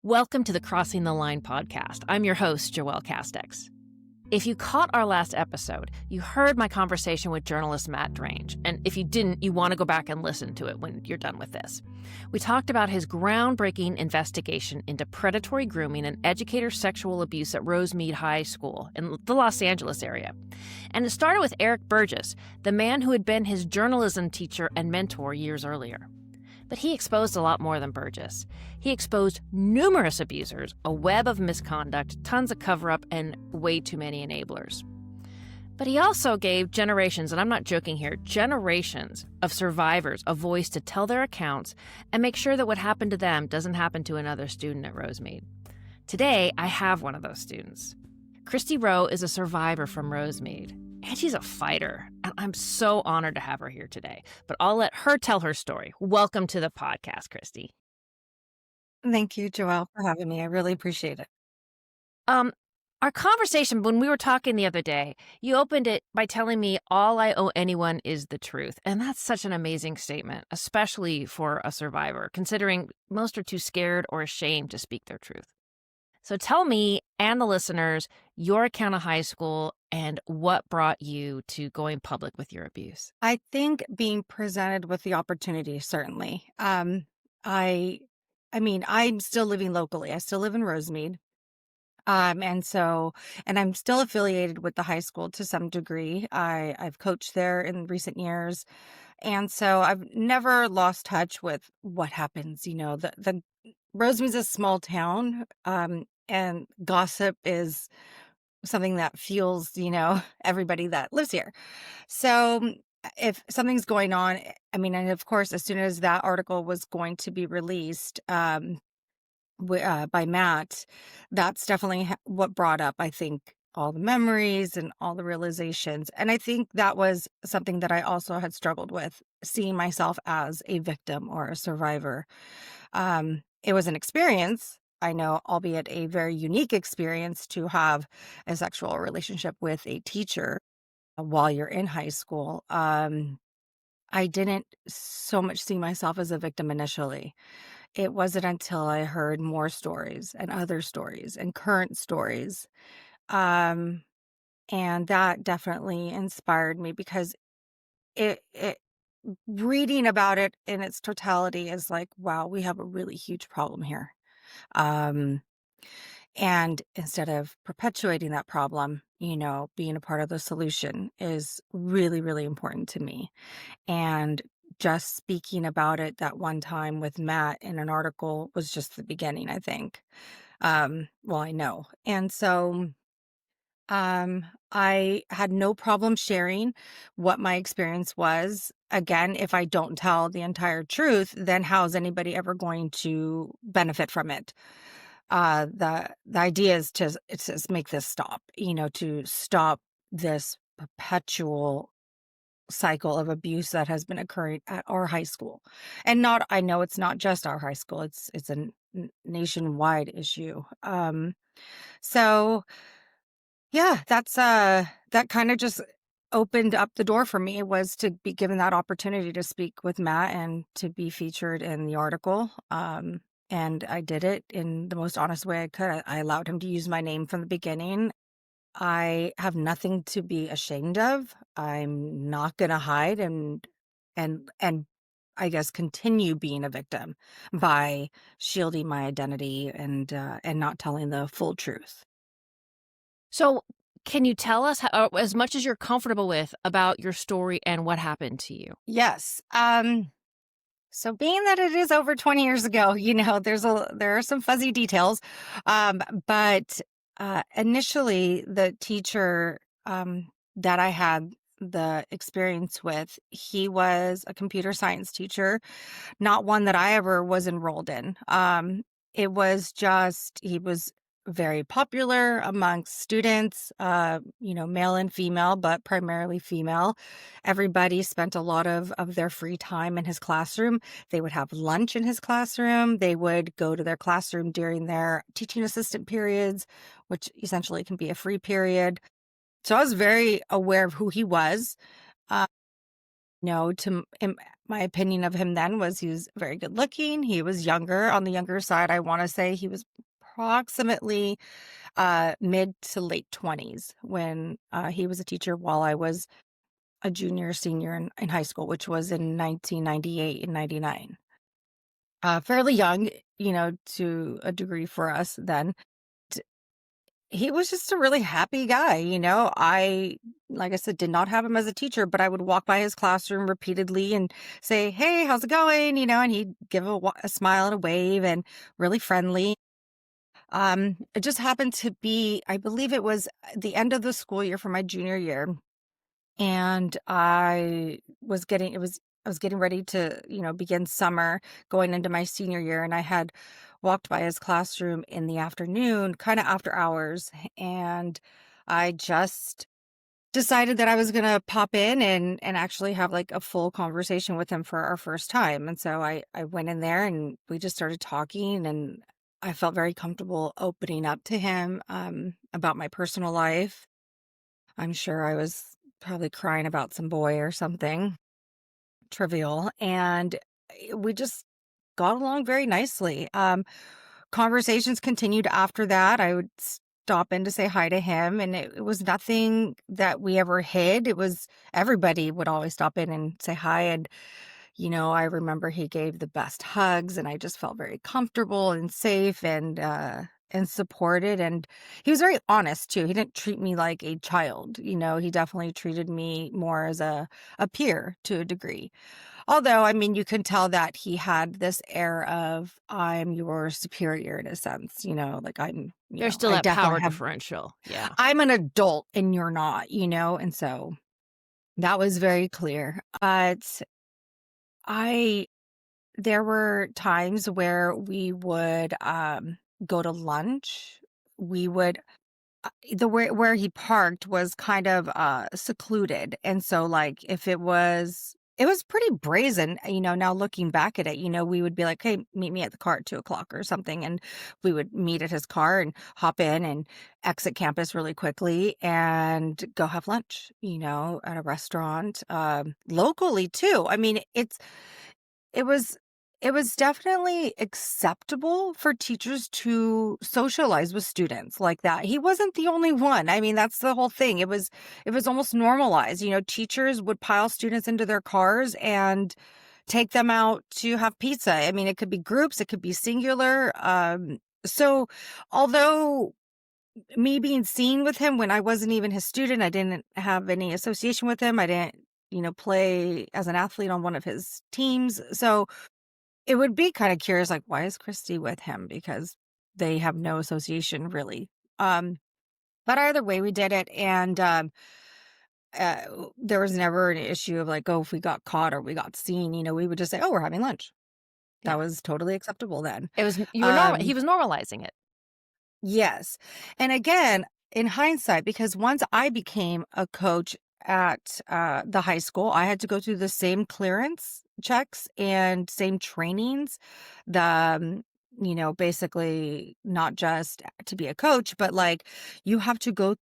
Welcome to the Crossing the Line podcast. I'm your host, Joelle Casteix. If you caught our last episode, you heard my conversation with journalist Matt Drange. And if you didn't, you want to go back and listen to it when you're done with this. We talked about his groundbreaking investigation into predatory grooming and educator sexual abuse at Rosemead High School in the Los Angeles area. And it started with Eric Burgess, the man who had been his journalism teacher and mentor years earlier. But he exposed a lot more than Burgess. He exposed numerous abusers, a web of misconduct, tons of cover-up, and way too many enablers. But he also gave generations, and I'm not joking here, generations of survivors a voice to tell their accounts and make sure that what happened to them doesn't happen to another student at Rosemead. Today, I have one of those students. Kristy Rowe is a survivor from Rosemead, and she's a fighter, and I'm so honored to have her here today. But I'll let her tell her story. Welcome to the podcast, Kristy. Thank you, Joelle, for having me. I really appreciate it. Our conversation, when we were talking the other day, you opened it by telling me all I owe anyone is the truth. And that's such an amazing statement, especially for a survivor, considering most are too scared or ashamed to speak their truth. So tell me and the listeners your account of high school and what brought you to going public with your abuse. I think being presented with the opportunity, certainly. I mean, I'm still living locally. I still live in Rosemead. And I'm still affiliated with the high school to some degree. I've coached there in recent years. And so I've never lost touch with what happens. You know, the Rosemead's a small town, and gossip is something that fuels, everybody that lives here. So if something's going on, I mean, and of course, as soon as that article was going to be released, by Matt, that's definitely what brought up, I think, all the memories and all the realizations. And I think that was something that I also had struggled with, seeing myself as a victim or a survivor. It was an experience, I know, albeit a very unique experience, to have a sexual relationship with a teacher while you're in high school. I didn't so much see myself as a victim initially. It wasn't until I heard more stories and other stories and current stories. Um, and that definitely inspired me, because it reading about it in its totality is like, wow, we have a really huge problem here. Um, and instead of perpetuating that problem, being a part of the solution is really, really important to me. And just speaking about it that one time with Matt in an article was just the beginning, I think. Well, I know. And so I had no problem sharing what my experience was. Again, if I don't tell the entire truth, then how is anybody ever going to benefit from it? The idea is to make this stop, to stop this perpetual cycle of abuse that has been occurring at our high school. And I know it's not just our high school, it's a nationwide issue. So yeah, that kind of just opened up the door for me, was to be given that opportunity to speak with Matt and to be featured in the article. And I did it in the most honest way I could. I allowed him to use my name from the beginning. I have nothing to be ashamed of. I'm not going to hide and I guess continue being a victim by shielding my identity and not telling the full truth. So can you tell us, as much as you're comfortable with, about your story and what happened to you? Yes. So being that it is over 20 years ago, there are some fuzzy details. But initially, the teacher that I had the experience with, he was a computer science teacher, not one that I ever was enrolled in. It was just, he was very popular amongst students, male and female, but primarily female. Everybody spent a lot of their free time in his classroom. They would have lunch in his classroom. They would go to their classroom during their teaching assistant periods, which essentially can be a free period. So I was very aware of who he was. my opinion of him then was he was very good looking. He was younger, on the younger side. I want to say he was approximately mid to late 20s when he was a teacher while I was a junior, senior in high school, which was in 1998 and 99. Fairly young, to a degree for us then. T- He was just a really happy guy. Like I said, did not have him as a teacher, but I would walk by his classroom repeatedly and say, "Hey, how's it going?" And he'd give a smile and a wave and really friendly. It just happened to be, I believe it was the end of the school year for my junior year. And I was getting ready to, begin summer going into my senior year. And I had walked by his classroom in the afternoon, kind of after hours. And I just decided that I was going to pop in and actually have like a full conversation with him for our first time. And so I went in there and we just started talking, and I felt very comfortable opening up to him about my personal life. I'm sure I was probably crying about some boy or something trivial, and we just got along very nicely. Conversations continued after that. I would stop in to say hi to him, and it was nothing that we ever hid. It was everybody would always stop in and say hi. And, I remember he gave the best hugs, and I just felt very comfortable and safe and supported. And he was very honest too. He didn't treat me like a child. He definitely treated me more as a peer to a degree. Although, I mean, you can tell that he had this air of, I'm your superior in a sense, like There's still I that definitely power have, differential. Yeah. I'm an adult and you're not, and so that was very clear. But I, there were times where we would go to lunch. We would the where he parked was kind of secluded, and so like if it was pretty brazen, now looking back at it, we would be like, "Hey, meet me at the car at 2 o'clock or something," and we would meet at his car and hop in and exit campus really quickly and go have lunch, at a restaurant locally too. I mean, it was it was definitely acceptable for teachers to socialize with students like that. He wasn't the only one. I mean, that's the whole thing. It was almost normalized. Teachers would pile students into their cars and take them out to have pizza. I mean, it could be groups, it could be singular. So although me being seen with him when I wasn't even his student, I didn't have any association with him. I didn't, play as an athlete on one of his teams. So it would be kinda curious, like, why is Kristy with him? Because they have no association really. Um, but either way, we did it, and, there was never an issue of like, oh, if we got caught or we got seen, we would just say, "Oh, we're having lunch." Yeah. That was totally acceptable then. It was he Um, was normalizing it. yes. And again, in hindsight, because once I became a coach at, the high school, I had to go through the same clearance checks and same trainings. The, basically not just to be a coach, but like you have to go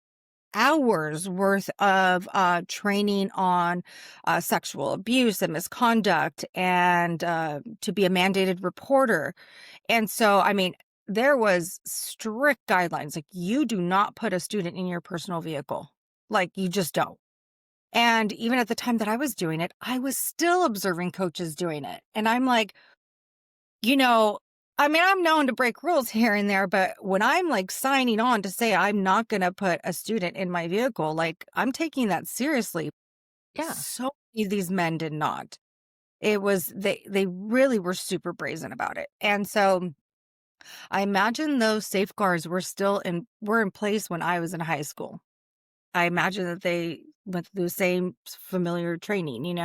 hours worth of training on sexual abuse and misconduct and to be a mandated reporter. And so, I mean, there was strict guidelines. Like, you do not put a student in your personal vehicle. Like, you just don't. And even at the time that I was doing it, I was still observing coaches doing it. And I'm like, you know, I mean, I'm known to break rules here and there, but when I'm like signing on to say I'm not going to put a student in my vehicle, like I'm taking that seriously. Yeah. So many of these men did not. It was they really were super brazen about it. And so I imagine those safeguards were in place when I was in high school. I imagine that they went through the same familiar training.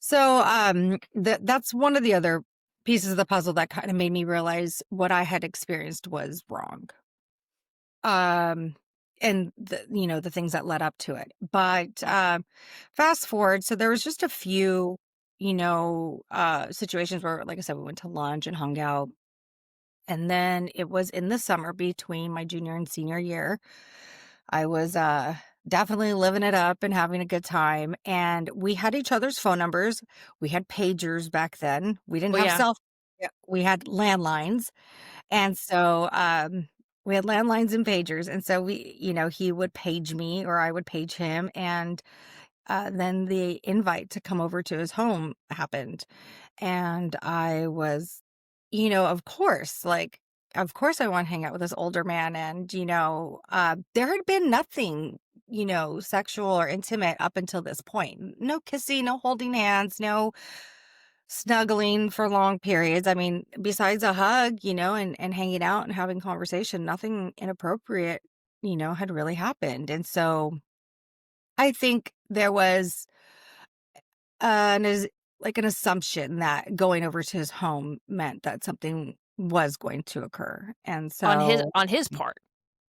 So that's one of the other pieces of the puzzle that kind of made me realize what I had experienced was wrong. Um and the things that led up to it. But fast forward, so there was just a few situations where, like I said, we went to lunch and hung out. And then it was in the summer between my junior and senior year. I was definitely living it up and having a good time. And we had each other's phone numbers. We had pagers back then. We didn't Oh, have yeah. cell. Yeah, we had landlines. And so we had landlines and pagers. And so he would page me or I would page him. And then the invite to come over to his home happened. And I was, of course I want to hang out with this older man. And, there had been nothing, sexual or intimate up until this point. No kissing, no holding hands, no snuggling for long periods. I mean, besides a hug, and hanging out and having conversation, nothing inappropriate, had really happened. And so I think there was an is like an assumption that going over to his home meant that something was going to occur. And so On his part.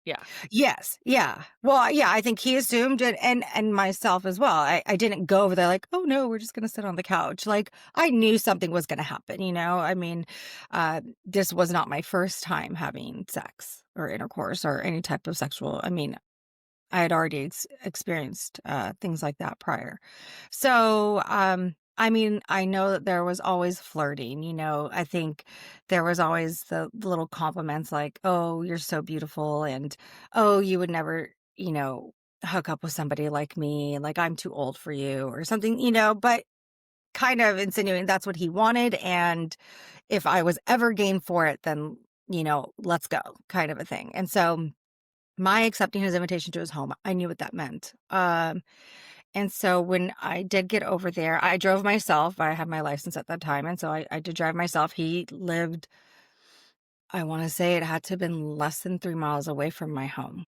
Yeah. yes, yeah. Well, yeah, I think he assumed it and myself as well. I didn't go over there like, "Oh no, we're just gonna sit on the couch." Like I knew something was gonna happen. I mean, this was not my first time having sex or intercourse or any type of sexual. I mean, I had already experienced things like that prior. So, I mean, I know that there was always flirting. I think there was always the little compliments like, "Oh, you're so beautiful," and "Oh, you would never, hook up with somebody like me, like I'm too old for you," or something, but kind of insinuating that's what he wanted. And if I was ever game for it, then, let's go kind of a thing. And so, my accepting his invitation to his home, I knew what that meant. And so when I did get over there, I drove myself. I had my license at that time. And so I did drive myself. He lived, I want to say it had to have been less than 3 miles away from my home.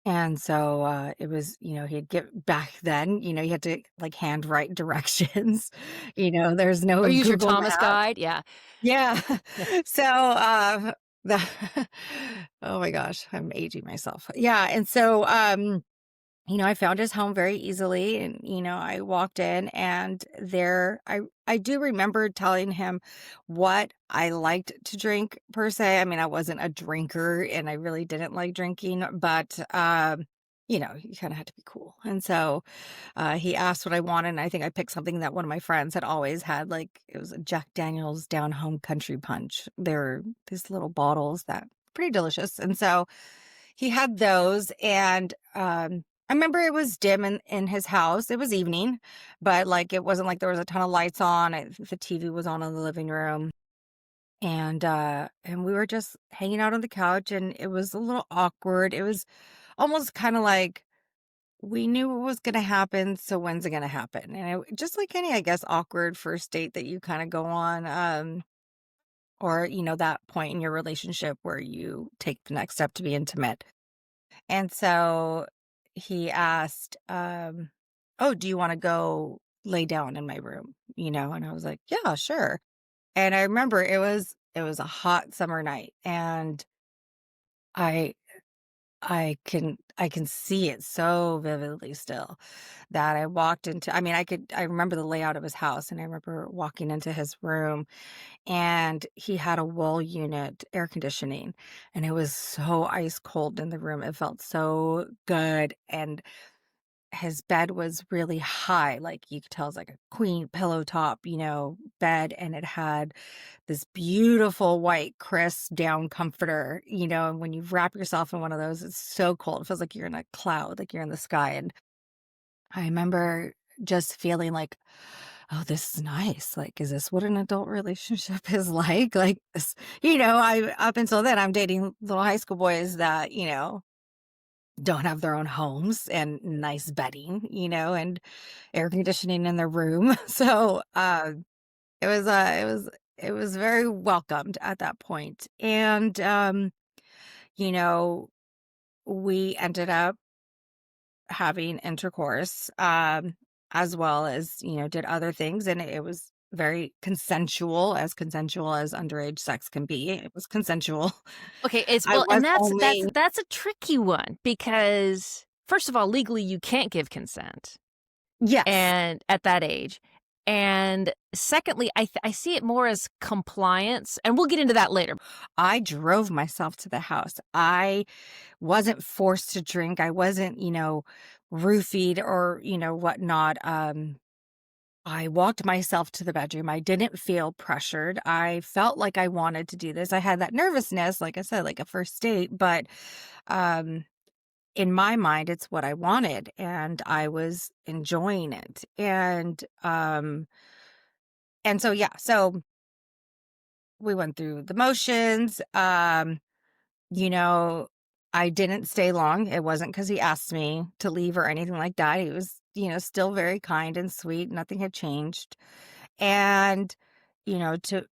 And so it was, he'd get back then, you had to like handwrite directions. There's Or no use your Google Thomas Maps. guide. Yeah. Yeah. Yeah. So, the oh my gosh, I'm aging myself. Yeah, and so, I found his home very easily, and, I walked in, and there I do remember telling him what I liked to drink per se. I mean, I wasn't a drinker, and I really didn't like drinking, but, you kinda had to be cool, and so he asked what I wanted, and I think I picked something that one of my friends had always had, like, it was a Jack Daniel's Down Home Country Punch. They're these little bottles that pretty delicious, and so he had those, and, I remember it was dim in his house. It was evening, but, like, it wasn't like there was a ton of lights on. The TV was on in the living room, and we were just hanging out on the couch, and it was a little awkward. It was almost kinda like we knew what was gonna happen, so when's it gonna happen? And just like any, I guess, awkward first date that you kinda go on, or, that point in your relationship where you take the next step to be intimate. And so he asked, "Oh, do you wanna go lay down in my room?" And I was like, "Yeah, sure." And I remember it was a hot summer night, and I I can see it so vividly still that I walked into I remember the layout of his house, and I remember walking into his room, and he had a wall unit air conditioning, and it was so ice cold in the room. It felt so good, and his bed was really high, like, you could tell it's like a queen pillow top, bed, and it had this beautiful white crisp down comforter, and when you wrap yourself in one of those, it's so cold. It feels like you're in a cloud, like you're in the sky, and I remember just feeling like, "Oh, this is nice. Like, is this what an adult relationship is like?" Like this, I up until then, I'm dating little high school boys that, don't have their own homes and nice bedding, and air conditioning in their room. So, it was, it was very welcomed at that point. And, you know, we ended up having intercourse, as well as, did other things. And it was very consensual as underage sex can be. It was consensual. Okay, it's I well, was and only that's a tricky one because first of all, legally you can't give consent yes. and at that age. And secondly, I see it more as compliance, and we'll get into that later. I drove myself to the house. I wasn't forced to drink. I wasn't, roofied or, whatnot. I walked myself to the bedroom. I didn't feel pressured. I felt like I wanted to do this. I had that nervousness, like I said, like a first date, but um in my mind it's what I wanted and I was enjoying it. And so yeah, so we went through the motions. You know, I didn't stay long. It wasn't because he asked me to leave or anything like that. He was, still very kind and sweet. Nothing had changed. And, to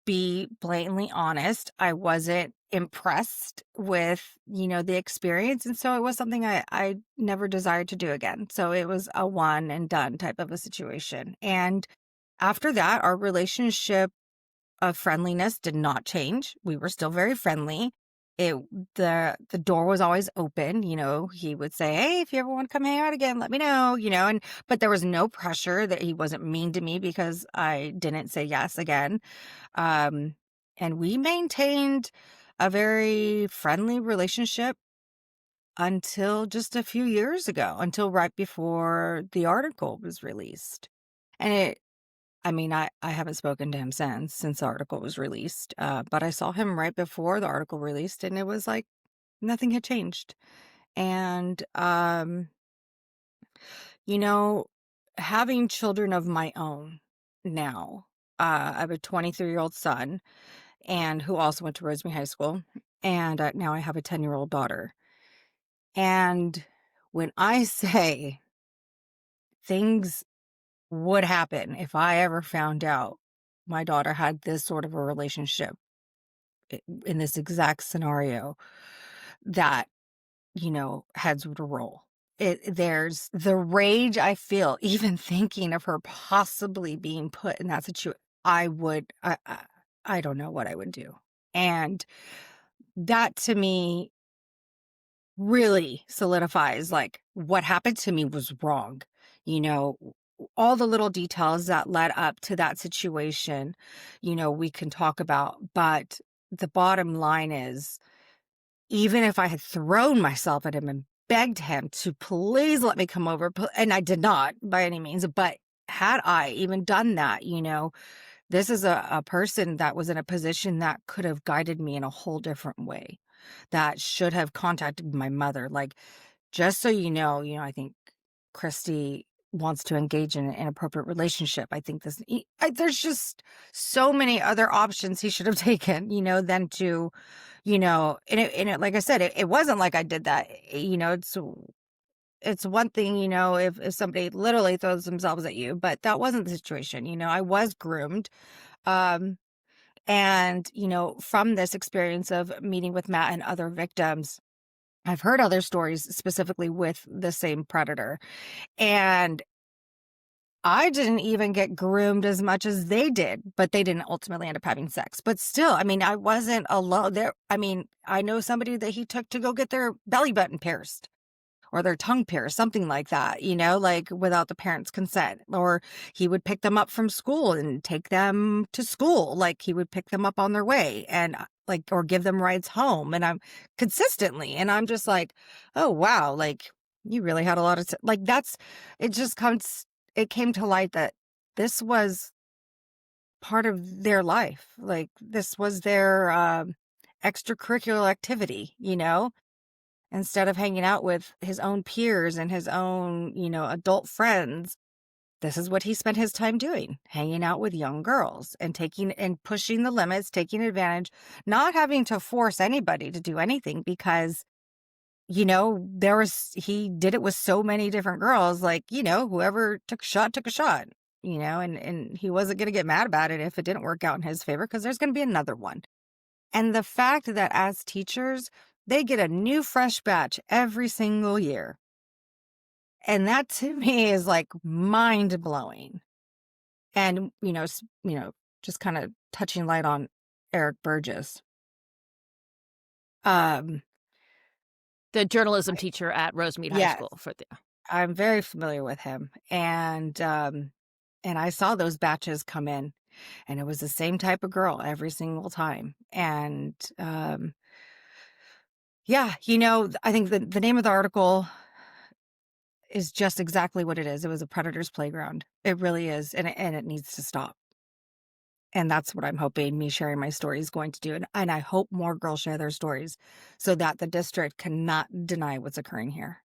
be blatantly honest, I wasn't impressed with, the experience. And so it was something I never desired to do again. So it was a one and done type of a situation. And after that, our relationship of friendliness did not change. We were still very friendly. It the door was always open. He would say, "Hey, if you ever want to come hang out again, let me know." And but there was no pressure that he wasn't mean to me because I didn't say yes again. Um, and we maintained a very friendly relationship until just a few years ago, until right before the article was released. And I haven't spoken to him since the article was released, but I saw him right before the article released, and it was like nothing had changed. And, you know, having children of my own now, I have a 23-year-old son, and who also went to Rosemead High School, and now I have a 10-year-old daughter. And when I say things would happen if I ever found out my daughter had this sort of a relationship in this exact scenario, that, heads would roll. There's the rage I feel even thinking of her possibly being put in that situation. I don't know what I would do. And that to me really solidifies like what happened to me was wrong. You know, all the little details that led up to that situation, we can talk about, but the bottom line is, even if I had thrown myself at him and begged him to please let me come over, and I did not by any means, but had I even done that, this is a person that was in a position that could have guided me in a whole different way, that should have contacted my mother. Like, just so I think Kristy wants to engage in an inappropriate relationship. I think there's just so many other options he should have taken, than to, and it, like I said, it wasn't like I did that. It's one thing, if somebody literally throws themselves at you, but that wasn't the situation. I was groomed. Um, and, from this experience of meeting with Matt and other victims, I've heard other stories specifically with the same predator. And I didn't even get groomed as much as they did, but they didn't ultimately end up having sex. But still, I wasn't alone there. I know somebody that he took to go get their belly button pierced or their tongue pierced, something like that, like without the parents' consent. Or he would pick them up from school and take them to school. Like he would pick them up on their way and or give them rides home. And I'm consistently, and I'm just like, oh, wow. Like you really had a lot of, it just it came to light that this was part of their life. Like this was their extracurricular activity, instead of hanging out with his own peers and his own, adult friends. This is what he spent his time doing, hanging out with young girls and taking and pushing the limits, taking advantage, not having to force anybody to do anything because, he did it with so many different girls, like, whoever took took a shot, and he wasn't going to get mad about it if it didn't work out in his favor because there's going to be another one. And the fact that as teachers, they get a new fresh batch every single year. And that to me is like mind blowing. And, just kind of touching light on Eric Burgess. The journalism teacher at Rosemead High Yes, School. I'm very familiar with him. And And I saw those batches come in, and it was the same type of girl every single time. And yeah, I think the name of the article is just exactly what it is. It was a predator's playground. It really is, and it needs to stop. And that's what I'm hoping me sharing my story is going to do. And I hope more girls share their stories so that the district cannot deny what's occurring here.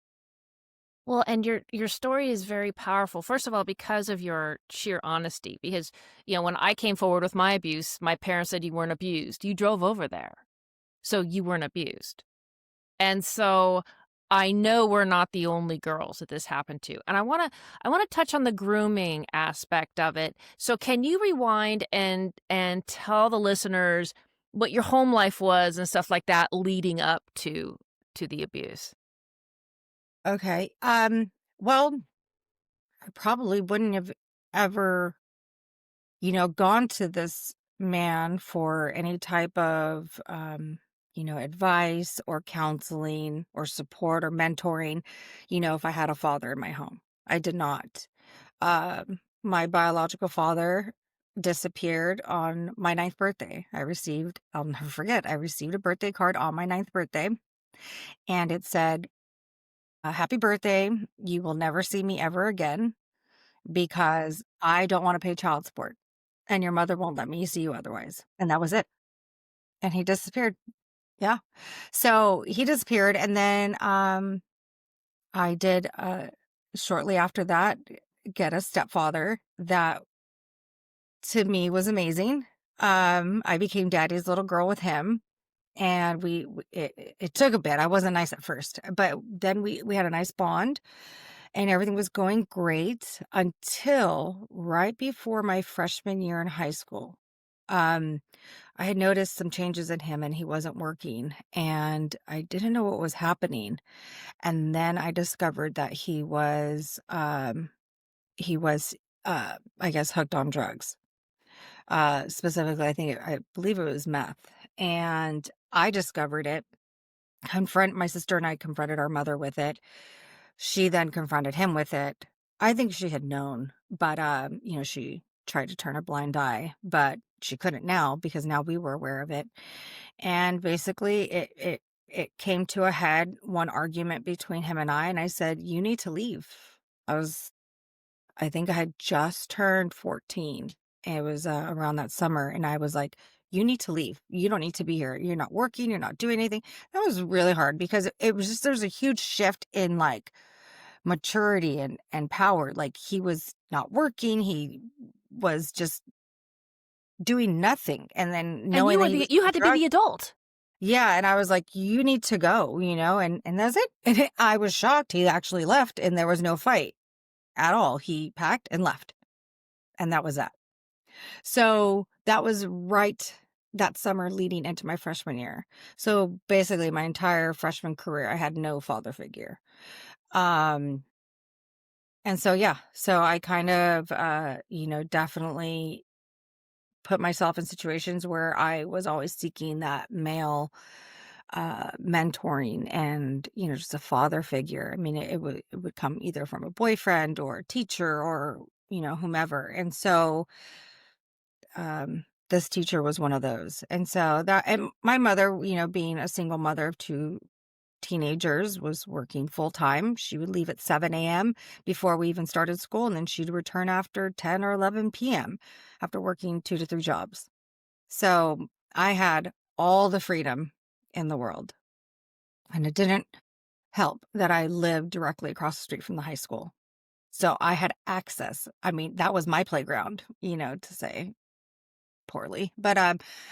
Well, and your story is very powerful. First of all, because of your sheer honesty. Because, when I came forward with my abuse, my parents said you weren't abused. You drove over there, so you weren't abused. And so I know we're not the only girls that this happened to. And I want to touch on the grooming aspect of it. So can you rewind and tell the listeners what your home life was and stuff like that leading up to the abuse? Okay. Well, I probably wouldn't have ever, gone to this man for any type of, advice or counseling or support or mentoring, if I had a father in my home. I did not. My biological father disappeared on my ninth birthday. I'll never forget, I received a birthday card on my ninth birthday, and it said, Happy birthday. You will never see me ever again because I don't want to pay child support and your mother won't let me see you otherwise. And that was it. And he disappeared. Yeah. So he disappeared. And then I did shortly after that get a stepfather that to me was amazing. I became daddy's little girl with him. And it took a bit. I wasn't nice at first, but then we had a nice bond and everything was going great until right before my freshman year in high school. Um, I had noticed some changes in him and he wasn't working and I didn't know what was happening. And then I discovered that he was I guess hooked on drugs. Specifically, I believe it was meth. And I discovered it. My sister and I confronted our mother with it. She then confronted him with it. I think she had known, but she tried to turn a blind eye, but she couldn't now because now we were aware of it. And basically it came to a head, one argument between him and I said, "You need to leave." I think I had just turned 14. It was around that summer. And I was like, you need to leave. You don't need to be here. You're not working. You're not doing anything. That was really hard because it was just, there's a huge shift in like maturity and power. Like he was not working. He was just doing nothing. And then And knowing that he was you on had to be drugs. the adult. Yeah. And I was like, you need to go, and that's it. And I was shocked. He actually left and there was no fight at all. He packed and left. And that was that. So that was right that summer leading into my freshman year. So basically my entire freshman career, I had no father figure. Um, and so, yeah, so I kind of, definitely put myself in situations where I was always seeking that male, mentoring and, just a father figure. I mean, it would come either from a boyfriend or a teacher or, whomever. And so, this teacher was one of those. And so and my mother, being a single mother of two teenagers, was working full time. She would leave at 7 a.m. before we even started school. And then she'd return after 10 or 11 p.m. after working 2 to 3 jobs. So I had all the freedom in the world. And it didn't help that I lived directly across the street from the high school. So I had access. I mean, that was my playground, to say poorly, but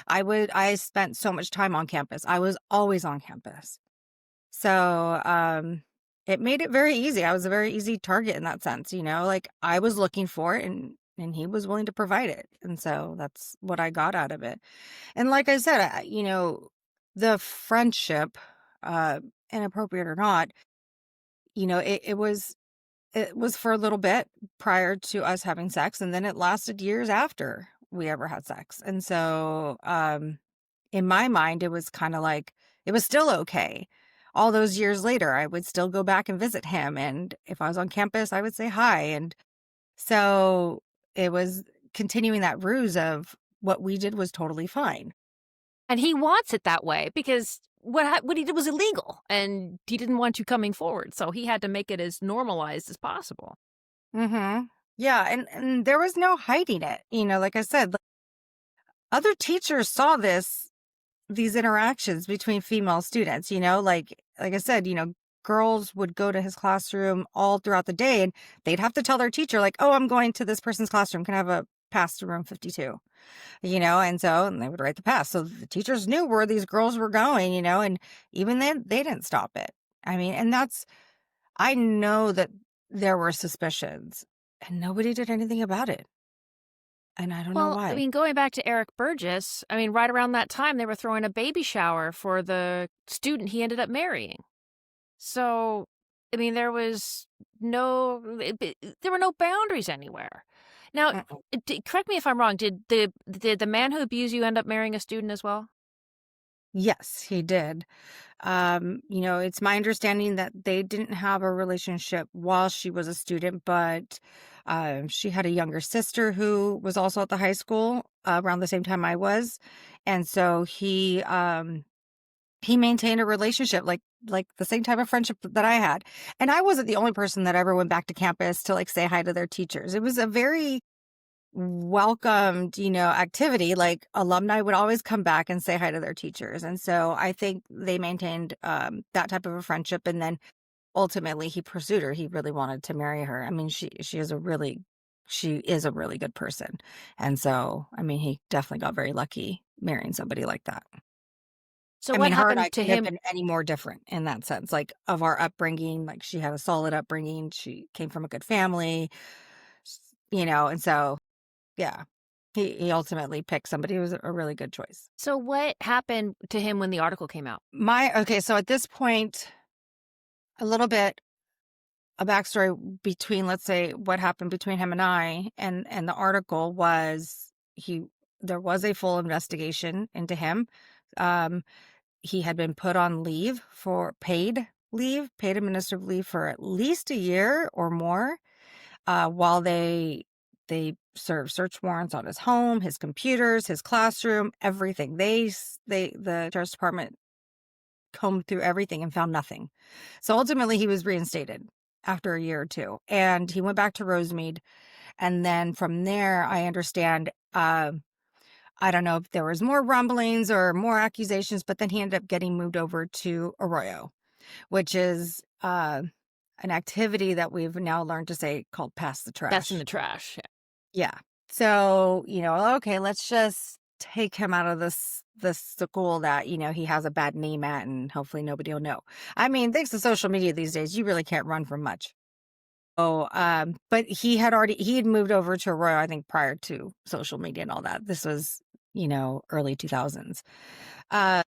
I spent so much time on campus. I was always on campus. So it made it very easy. I was a very easy target in that sense, like I was looking for it and he was willing to provide it. And so that's what I got out of it. And like I said, the friendship, inappropriate or not, it was for a little bit prior to us having sex, and then it lasted years after we ever had sex. And so, in my mind, it was kind of like it was still okay. All those years later, I would still go back and visit him, and if I was on campus, I would say hi. And so it was continuing that ruse of what we did was totally fine. And he wants it that way because what he did was illegal, and he didn't want you coming forward, so he had to make it as normalized as possible. Mhm. Yeah, and there was no hiding it. Like I said, like, other teachers saw these interactions between female students, like I said, girls would go to his classroom all throughout the day and they'd have to tell their teacher like, "Oh, I'm going to this person's classroom. Can I have a pass to room 52?" And they would write the pass. So the teachers knew where these girls were going, and even then they didn't stop it. I mean, and I know that there were suspicions and nobody did anything about it. And I don't know Well, I why. mean, going back to Eric Burgess, I mean, right around that time, they were throwing a baby shower for the student he ended up marrying. So, I mean, there were no boundaries anywhere. Now, Mm-mm. correct me if I'm wrong. Did the man who abused you end up marrying a student as well? Yes, he did. It's my understanding that they didn't have a relationship while she was a student, but she had a younger sister who was also at the high school around the same time I was, and so he maintained a relationship like the same type of friendship that I had, and I wasn't the only person that ever went back to campus to like say hi to their teachers. It was a very welcomed, activity. Like alumni would always come back and say hi to their teachers. And so I think they maintained that type of a friendship. And then ultimately he pursued her. He really wanted to marry her. I mean, she is a really good person. And so, I mean, he definitely got very lucky marrying somebody like that. So I what mean, her and I happened to couldn't have him? been any more different in that sense, like of our upbringing. Like she had a solid upbringing. She came from a good family, and so yeah. He ultimately picked somebody who was a really good choice. So what happened to him when the article came out? Okay, so at this point, a little bit a backstory between, let's say, what happened between him and I and the article was he there was a full investigation into him. Um, he had been put on leave for paid administrative leave for at least a year or more, while they served search warrants on his home, his computers, his classroom, everything. The sheriff's department combed through everything and found nothing. So ultimately, he was reinstated after a year or two, and he went back to Rosemead. And then from there, I understand. I don't know if there was more rumblings or more accusations, but then he ended up getting moved over to Arroyo, which is an activity that we've now learned to say called pass the That's in trash. the trash. Yeah. So, okay, let's just take him out of this school that, he has a bad name at and hopefully nobody will know. I mean, thanks to social media these days, you really can't run from much. Oh, but he had moved over to Arroyo, I think, prior to social media and all that. This was, early 2000s. Uh,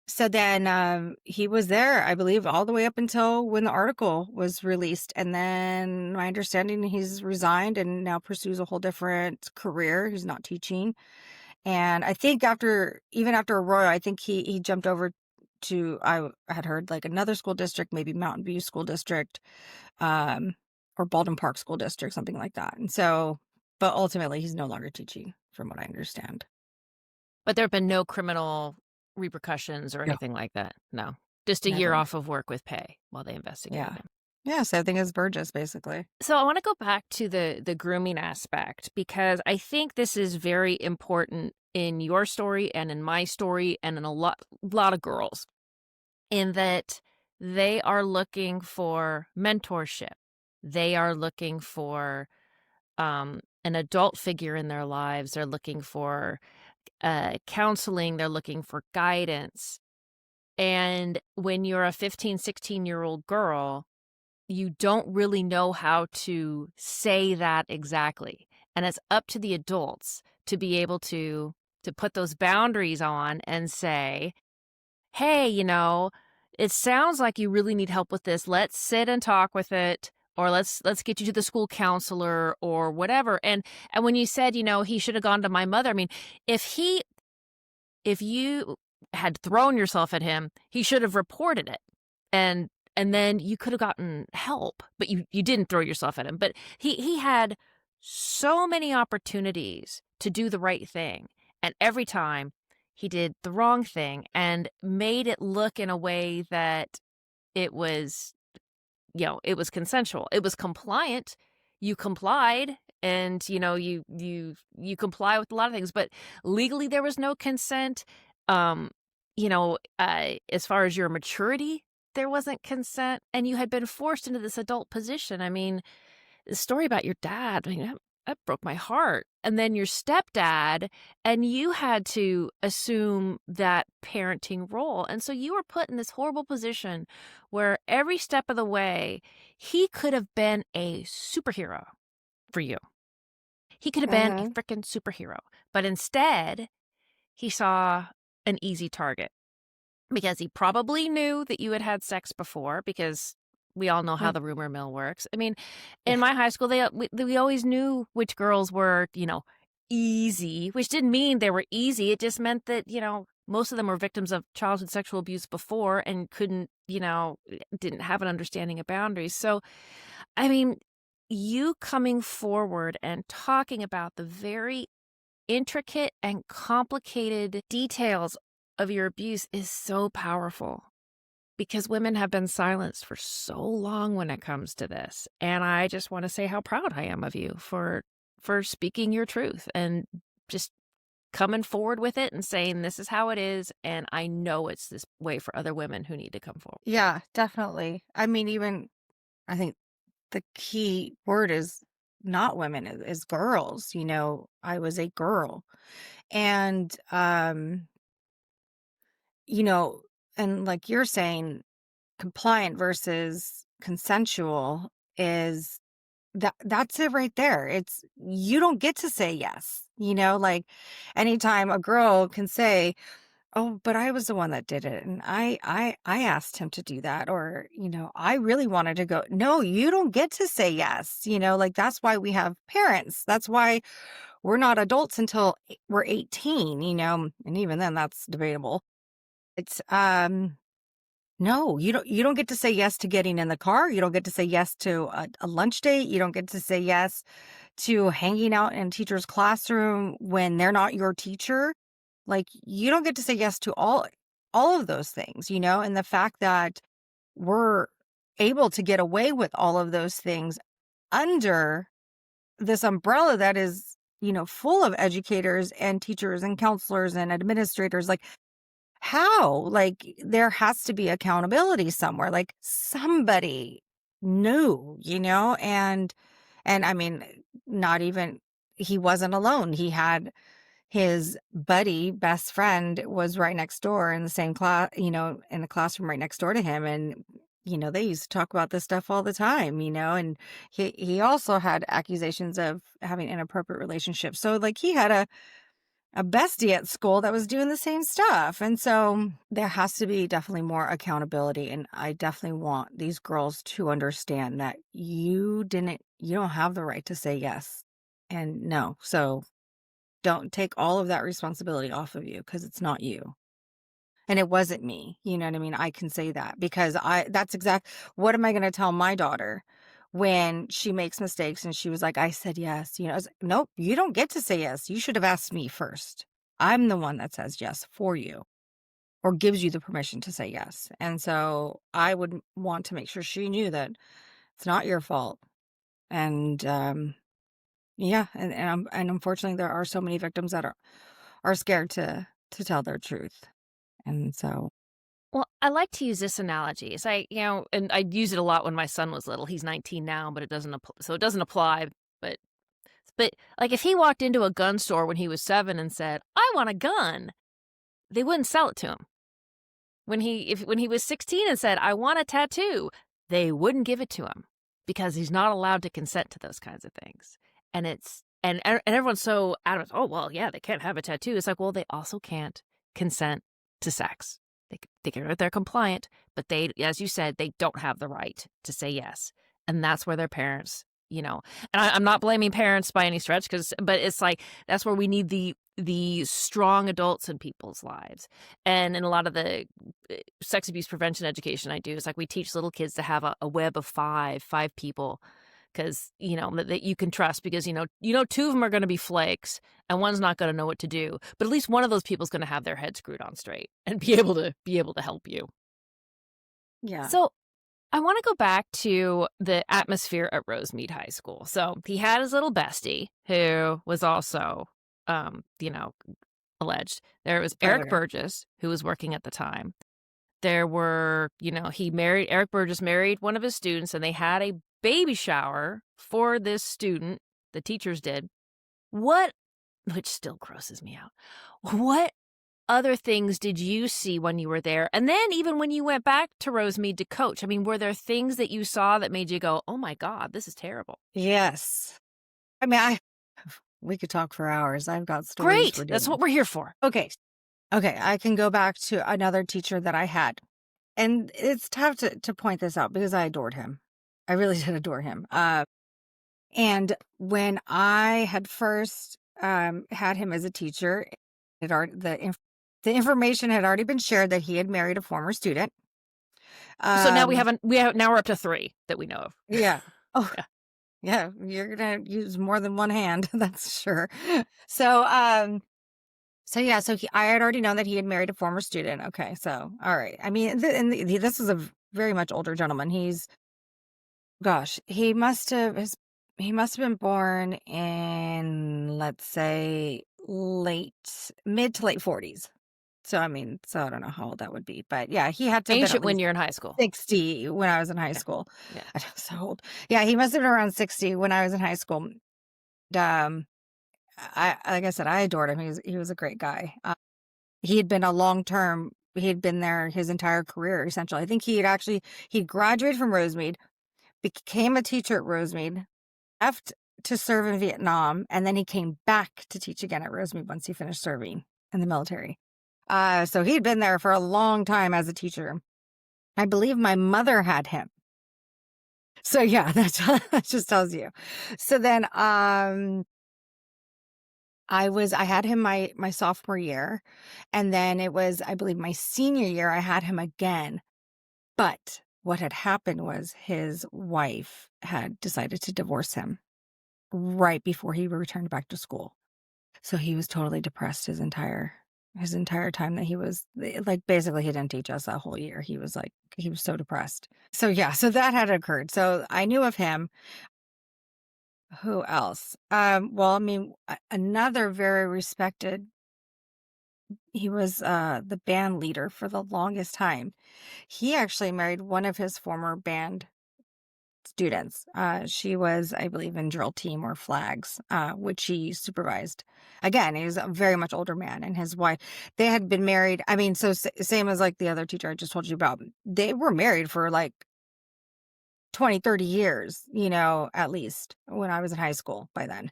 so then he was there, I believe, all the way up until when the article was released. And then my understanding, he's resigned and now pursues a whole different career. He's not teaching. And I think even after Aurora, I think he jumped over to, I had heard like another school district, maybe Mountain View School District, um, or Baldwin Park School District, something like that. And so, but ultimately, he's no longer teaching, from what I understand. But there have been no criminal repercussions or No, anything like that. No. Just a year never. off of work with pay while they investigated Yeah. him. Yeah. Same thing as Burgess, basically. So I want to go back to the grooming aspect because I think this is very important in your story and in my story and in a lot of girls, in that they are looking for mentorship. They are looking for an adult figure in their lives. They're looking for counseling. They're looking for guidance. And when you're a 15, 16-year-old girl, you don't really know how to say that exactly. And it's up to the adults to be able to put those boundaries on and say, hey, it sounds like you really need help with this. Let's sit and talk with it. Or let's get you to the school counselor or whatever. And when you said, he should have gone to my mother. I mean, if you had thrown yourself at him, he should have reported it. And then you could have gotten help, but you didn't throw yourself at him. But he had so many opportunities to do the right thing. And every time he did the wrong thing and made it look in a way that it was, it was consensual. It was compliant. You complied, and you comply with a lot of things, but legally there was no consent. Um, as far as your maturity, there wasn't consent, and you had been forced into this adult position. I mean, the story about your dad, I mean, that broke my heart. And then your stepdad, and you had to assume that parenting role. And so you were put in this horrible position where every step of the way, he could have been a superhero for you. He could have been a Mm-hmm. freaking superhero. But instead, he saw an easy target because he probably knew that you had had sex before, because we all know how the rumor mill works. I mean, in Yeah. my high school, we always knew which girls were, easy, which didn't mean they were easy. It just meant that, most of them were victims of childhood sexual abuse before and couldn't, didn't have an understanding of boundaries. So, I mean, you coming forward and talking about the very intricate and complicated details of your abuse is so powerful, because women have been silenced for so long when it comes to this. And I just want to say how proud I am of you for speaking your truth and just coming forward with it and saying, this is how it is. And I know it's this way for other women who need to come forward. Yeah, definitely. I mean, I think the key word is not women, is girls. I was a girl. And, you know, and like you're saying, compliant versus consensual is that's it right there. It's, you don't get to say yes. Like anytime a girl can say, "Oh, but I was the one that did it, and I asked him to do that," or, "I really wanted to go." No, you don't get to say yes. Like that's why we have parents. That's why we're not adults until we're 18, and even then that's debatable. It's no, you don't get to say yes to getting in the car. You don't get to say yes to a lunch date. You don't get to say yes to hanging out in a teacher's classroom when they're not your teacher. Like, you don't get to say yes to all of those things, and the fact that we're able to get away with all of those things under this umbrella that is, full of educators and teachers and counselors and administrators. Like, how? Like, there has to be accountability somewhere. Like, somebody knew, and I mean, not even, he wasn't alone. He had his buddy, best friend, was right next door in the same class, in the classroom right next door to him. And, they used to talk about this stuff all the time, and he also had accusations of having inappropriate relationships. So like, he had a bestie at school that was doing the same stuff. And so there has to be definitely more accountability. And I definitely want these girls to understand that you don't have the right to say yes and no. So don't take all of that responsibility off of you, because it's not you. And it wasn't me. You know what I mean? I can say that because what am I going to tell my daughter when she makes mistakes and she was like, "I said yes." I was like, "Nope, you don't get to say yes. You should have asked me first. I'm the one that says yes for you, or gives you the permission to say yes." And so I would want to make sure she knew that it's not your fault. And, yeah. And unfortunately there are so many victims that are scared to tell their truth. And so, Well, I like to use this analogy. It's and I use it a lot when my son was little. He's 19 now, but it doesn't apply. But like, if he walked into a gun store when he was 7 and said, "I want a gun," they wouldn't sell it to him. When he was 16 and said, "I want a tattoo," they wouldn't give it to him, because he's not allowed to consent to those kinds of things. And and everyone's so adamant, "Oh, well, yeah, they can't have a tattoo." It's like, well, they also can't consent to sex. They're compliant, but they, as you said, they don't have the right to say yes. And that's where their parents, and I'm not blaming parents by any stretch, but it's like, that's where we need the strong adults in people's lives. And in a lot of the sex abuse prevention education I do, is like, we teach little kids to have a web of five people, because, that you can trust because, two of them are going to be flakes and one's not going to know what to do. But at least one of those people is going to have their head screwed on straight and be able to help you. Yeah. So I want to go back to the atmosphere at Rosemead High School. So he had his little bestie who was also, alleged. There was Eric Predator. Burgess, who was working at the time. There were, Eric Burgess married one of his students, and they had a baby shower for this student. The teachers did. Which still grosses me out. What other things did you see when you were there? And then even when you went back to Rosemead to coach, I mean, were there things that you saw that made you go, oh my God, this is terrible? Yes. I mean, we could talk for hours. I've got stories. Great. That's what we're here for. Okay. I can go back to another teacher that I had. And it's tough to point this out because I adored him. I really did adore him. And when I had first had him as a teacher, the information had already been shared that he had married a former student. So now now we're up to 3 that we know of. Yeah. Oh, yeah. You're gonna use more than one hand, that's sure. So, I had already known that he had married a former student. Okay, so all right. I mean, this was a very much older gentleman. He must have been born in, let's say, mid to late 40s. So I don't know how old that would be, but yeah, he had to have been Ancient at when least you're in high school. 60 when I was in high school. Yeah. I was so old. Yeah, he must have been around 60 when I was in high school. Like I said, I adored him. He was a great guy. He had been there his entire career, essentially. I think he graduated from Rosemead, became a teacher at Rosemead, left to serve in Vietnam, and then he came back to teach again at Rosemead once he finished serving in the military. So he'd been there for a long time as a teacher. I believe my mother had him. So yeah, that just tells you. So then, I had him my sophomore year, and then it was, I believe, my senior year, I had him again. But what had happened was his wife had decided to divorce him right before he returned back to school. So he was totally depressed his entire time that he was, like, basically he didn't teach us that whole year. He was so depressed. So yeah, so that had occurred. So I knew of him. Who else? Another very respected, he was the band leader for the longest time. He actually married one of his former band students. She was, I believe, in drill team or flags, which he supervised. Again, he was a very much older man, and his wife, they had been married. I mean, so same as like the other teacher I just told you about. They were married for like 20, 30 years, at least when I was in high school by then.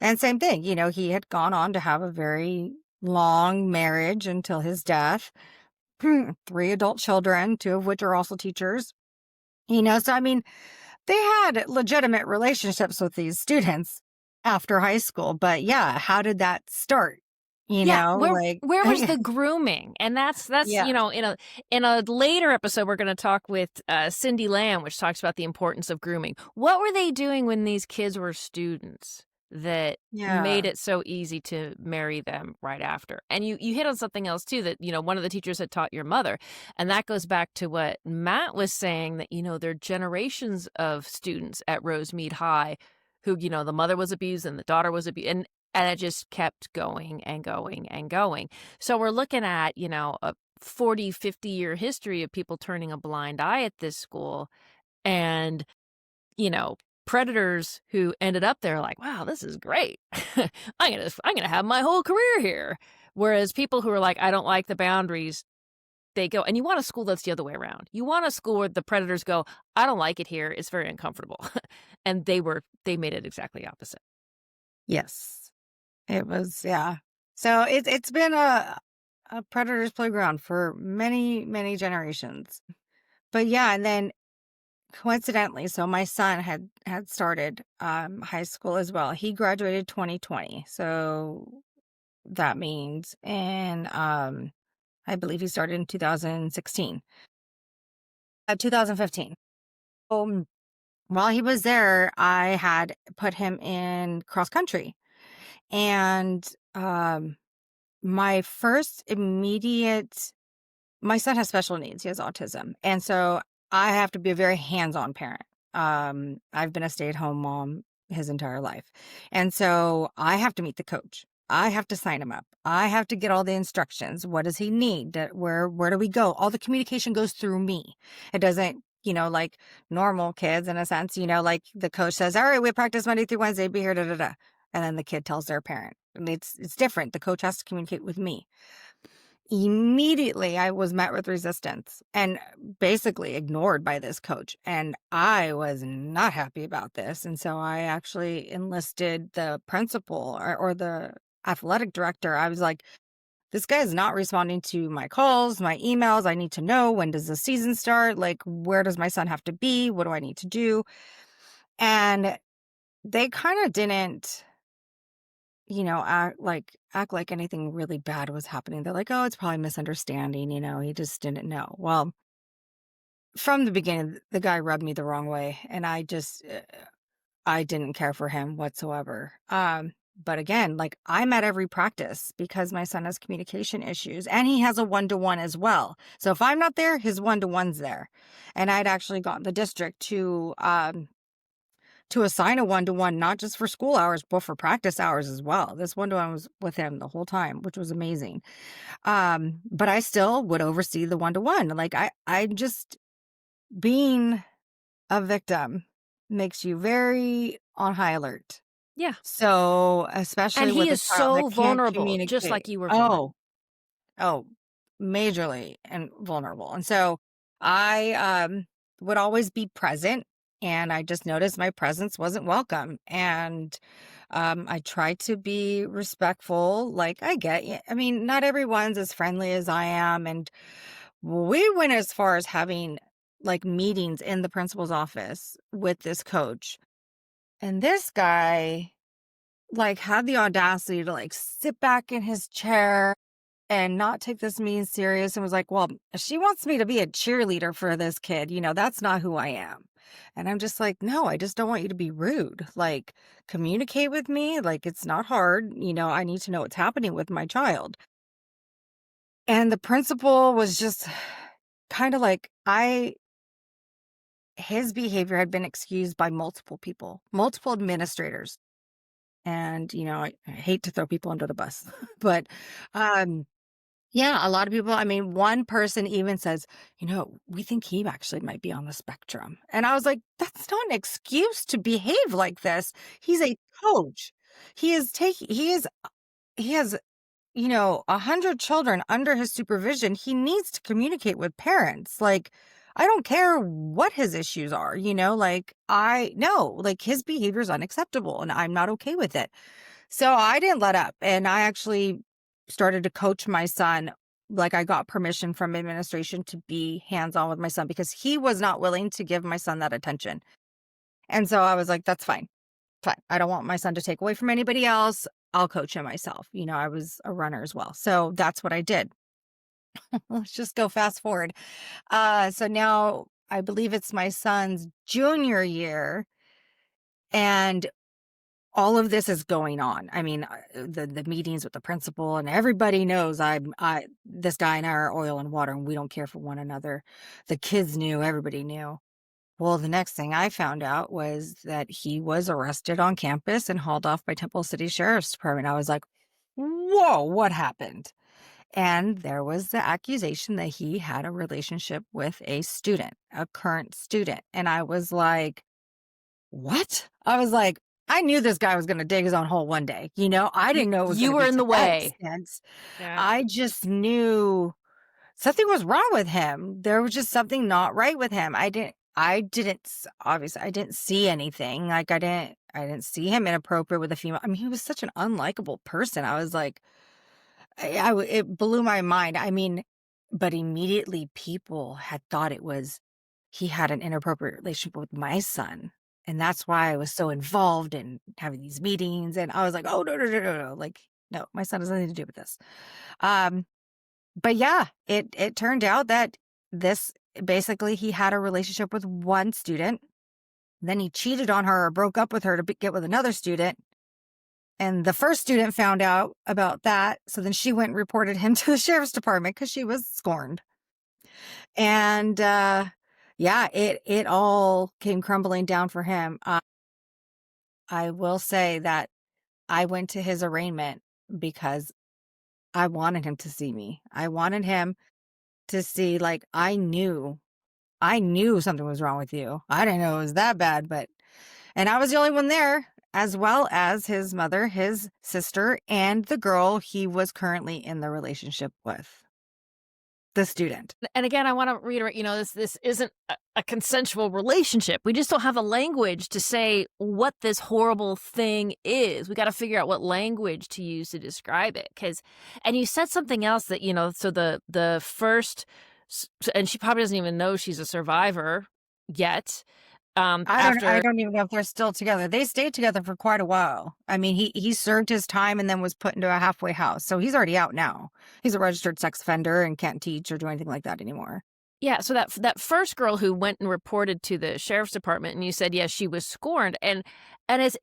And same thing, he had gone on to have a very long marriage until his death. 3 adult children, 2 of which are also teachers. So I mean, they had legitimate relationships with these students after high school. But yeah, how did that start? Where was the grooming? And that's Yeah. in a later episode we're going to talk with Cindy Lamb, which talks about the importance of grooming. What were they doing when these kids were students that made it so easy to marry them right after? And you hit on something else too, that one of the teachers had taught your mother, and that goes back to what Matt was saying, that there are generations of students at Rosemead High who the mother was abused and the daughter was abused, and it just kept going and going and going. So we're looking at, a 40, 50-year history of people turning a blind eye at this school, and, predators who ended up there like, wow, this is great. I'm gonna have my whole career here. Whereas people who are like, I don't like the boundaries, they go. And you want a school that's the other way around. You want a school where the predators go, I don't like it here. It's very uncomfortable. And they made it exactly opposite. Yes. It was, yeah. So it's been a predator's playground for many, many generations. But yeah, and then coincidentally, so my son had started high school as well. He graduated 2020. So that means, and I believe he started in 2016. 2015. while he was there, I had put him in cross country. And my first immediate my son has special needs. He has autism. And so I have to be a very hands-on parent. I've been a stay-at-home mom his entire life. And so I have to meet the coach. I have to sign him up. I have to get all the instructions. What does he need? Where do we go? All the communication goes through me. It doesn't, like normal kids in a sense, like the coach says, all right, we practice Monday through Wednesday, be here, da, da, da. And then the kid tells their parent. And it's different. The coach has to communicate with me. Immediately, I was met with resistance and basically ignored by this coach. And I was not happy about this. And so I actually enlisted the principal or the athletic director. I was like, this guy is not responding to my calls, my emails. I need to know, when does the season start? Like, where does my son have to be? What do I need to do? And they kind of didn't act like anything really bad was happening. They're like, oh, it's probably misunderstanding, he just didn't know. Well, from the beginning, the guy rubbed me the wrong way, and I didn't care for him whatsoever. But again, like, I'm at every practice because my son has communication issues, and he has a 1-to-1 as well. So if I'm not there, his 1-to-1's there. And I'd actually gotten the district to assign a 1-to-1, not just for school hours, but for practice hours as well. This 1-to-1 was with him the whole time, which was amazing. But I still would oversee the 1-to-1. Like, I just, being a victim makes you very on high alert. Yeah. So, And especially he with a is child that so can't vulnerable, just communicate. like you were vulnerable. Oh, majorly and vulnerable. And so I would always be present, and I just noticed my presence wasn't welcome. And I tried to be respectful. Like, I mean, not everyone's as friendly as I am. And we went as far as having like meetings in the principal's office with this coach. And this guy like had the audacity to like sit back in his chair and not take this meeting serious, and was like, well, she wants me to be a cheerleader for this kid. That's not who I am. And I'm just like, no, I just don't want you to be rude. Like, communicate with me. Like, it's not hard. I need to know what's happening with my child. And the principal was just kind of like, his behavior had been excused by multiple people, multiple administrators. And, I hate to throw people under the bus, but, yeah, a lot of people, I mean, one person even says, we think he actually might be on the spectrum. And I was like, that's not an excuse to behave like this. He's a coach. He has, 100 children under his supervision. He needs to communicate with parents. Like, I don't care what his issues are, like, I know, like, his behavior is unacceptable and I'm not okay with it. So I didn't let up, and I actually started to coach my son. Like, I got permission from administration to be hands-on with my son because he was not willing to give my son that attention. And so I was like, that's fine. Fine. I don't want my son to take away from anybody else. I'll coach him myself. I was a runner as well. So that's what I did. Let's just go fast forward. So now I believe it's my son's junior year, and all of this is going on. I mean, the meetings with the principal, and everybody knows this guy and I are oil and water, and we don't care for one another. The kids knew, everybody knew. Well, the next thing I found out was that he was arrested on campus and hauled off by Temple City Sheriff's Department. I was like, whoa, what happened? And there was the accusation that he had a relationship with a student, a current student. And I was like, what? I was like, I knew this guy was going to dig his own hole one day. I didn't know it was going You to were be in to the that way. extent. Yeah. I just knew something was wrong with him. There was just something not right with him. Obviously, I didn't see anything. Like, I didn't see him inappropriate with a female. I mean, he was such an unlikable person. I was like, it blew my mind. I mean, but immediately people had thought he had an inappropriate relationship with my son. And that's why I was so involved in having these meetings. And I was like, oh, no, no, no, no, no. Like, no, my son has nothing to do with this. But yeah, it turned out that basically he had a relationship with one student. Then he cheated on her or broke up with her to get with another student. And the first student found out about that. So then she went and reported him to the sheriff's department because she was scorned. And yeah, it all came crumbling down for him. I will say that I went to his arraignment because I wanted him to see me. I wanted him to see, like, I knew something was wrong with you. I didn't know it was that bad, and I was the only one there, as well as his mother, his sister, and the girl he was currently in the relationship with, the student. And again, I want to reiterate, this isn't a consensual relationship. We just don't have the language to say what this horrible thing is. We got to figure out what language to use to describe it. And you said something else that, so the first, and she probably doesn't even know she's a survivor yet. I don't even know if they're still together. They stayed together for quite a while. I mean, he served his time and then was put into a halfway house. So he's already out now. He's a registered sex offender and can't teach or do anything like that anymore. Yeah, so that first girl who went and reported to the sheriff's department, and you said, yes, she was scorned. And as